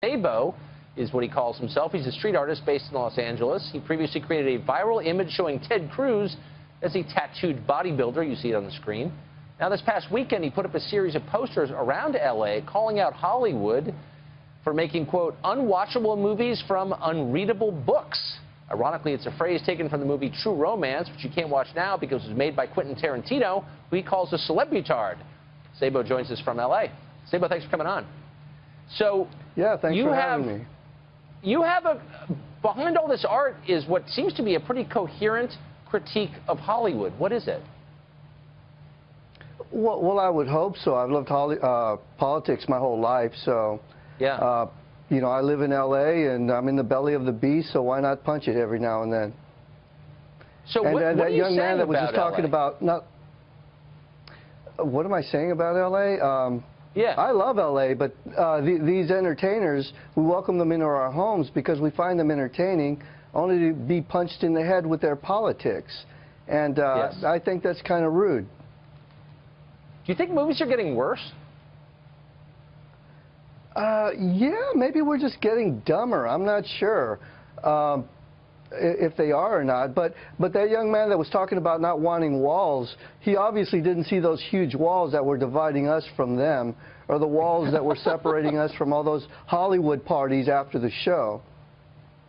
Sabo is what he calls himself. He's a street artist based in Los Angeles. He previously created a viral image showing Ted Cruz as a tattooed bodybuilder. You see it on the screen. Now, this past weekend, he put up a series of posters around L.A. calling out Hollywood for making, quote, unwatchable movies from unreadable books. Ironically, it's a phrase taken from the movie True Romance, which you can't watch now because it was made by Quentin Tarantino, who he calls a celebutard. Sabo joins us from L.A. Sabo, thanks for coming on. So, yeah, thanks for having me. You have behind all this art is what seems to be a pretty coherent critique of Hollywood. What is it? Well, I would hope so. I've loved politics my whole life, so yeah. You know, I live in L.A. and I'm in the belly of the beast, so why not punch it every now and then? So and what that are you young man that was just talking LA? about what am I saying about L.A.? Yeah. I love L.A., but these entertainers, we welcome them into our homes because we find them entertaining, only to be punched in the head with their politics. And yes. I think that's kind of rude. Do you think movies are getting worse? Yeah, maybe we're just getting dumber. I'm not sure if they are or not. But that young man that was talking about not wanting walls, he obviously didn't see those huge walls that were dividing us from them, or the walls that were separating us from all those Hollywood parties after the show.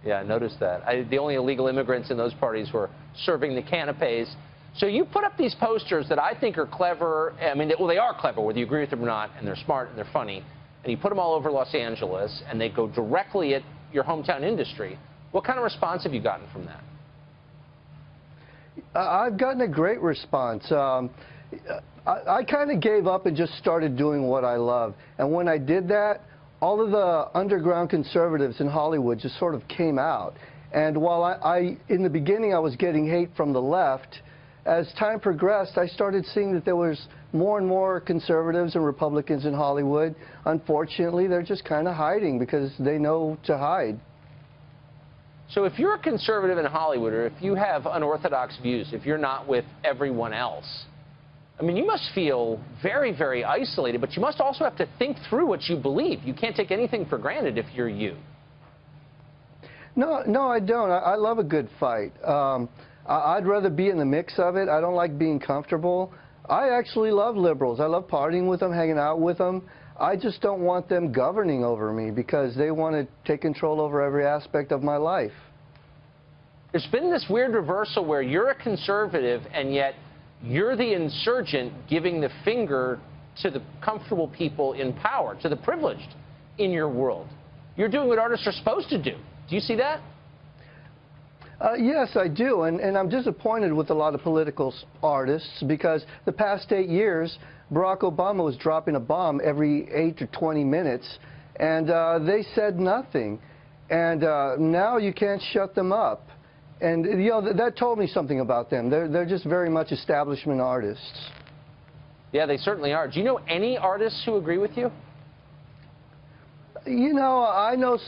Yeah, I noticed that. The only illegal immigrants in those parties were serving the canapes. So you put up these posters that I think are clever. I mean, well, they are clever, whether you agree with them or not, and they're smart and they're funny. And you put them all over Los Angeles, and they go directly at your hometown industry. What kind of response have you gotten from that? I've gotten a great response. I kind of gave up and just started doing what I love. And when I did that, all of the underground conservatives in Hollywood just sort of came out. And while in the beginning I was getting hate from the left, as time progressed, I started seeing that there was more and more conservatives and Republicans in Hollywood. Unfortunately, they're just kind of hiding because they know to hide. So if you're a conservative in Hollywood, or if you have unorthodox views, if you're not with everyone else, I mean, you must feel very, very isolated, but you must also have to think through what you believe. You can't take anything for granted if you're you. No, I don't. I love a good fight. I'd rather be in the mix of it. I don't like being comfortable. I actually love liberals. I love partying with them, hanging out with them. I just don't want them governing over me because they want to take control over every aspect of my life. There's been this weird reversal where you're a conservative and yet you're the insurgent giving the finger to the comfortable people in power, to the privileged in your world. You're doing what artists are supposed to do. Do you see that? Yes, I do, and I'm disappointed with a lot of political artists because the past 8 years, Barack Obama was dropping a bomb every 8 to 20 minutes, and they said nothing. And now you can't shut them up. And, you know, that told me something about them. They're just very much establishment artists. Yeah, they certainly are. Do you know any artists who agree with you? You know, I know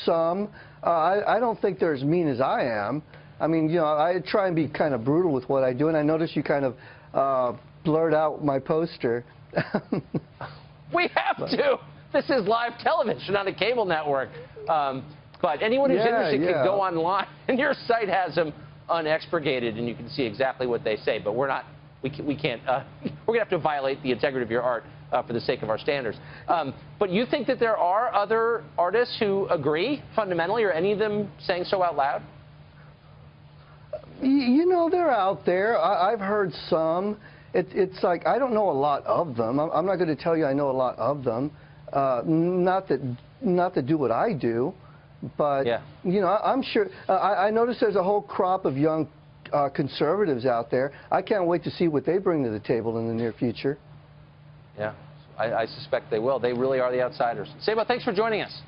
some. I don't think they're as mean as I am. I mean, you know, I try and be kind of brutal with what I do, and I notice you kind of blurred out my poster. We have to. This is live television on a cable network. But anyone who's interested can go online, and your site has them unexpurgated, and you can see exactly what they say. But we're not. We can't. We're gonna have to violate the integrity of your art for the sake of our standards. But you think that there are other artists who agree fundamentally, or any of them saying so out loud? You know, they're out there. I've heard some. It's like I don't know a lot of them. I'm not going to tell you I know a lot of them. Not that do what I do, but yeah. You know, I'm sure. I notice there's a whole crop of young conservatives out there. I can't wait to see what they bring to the table in the near future. Yeah, I suspect they will. They really are the outsiders. Sabo, thanks for joining us.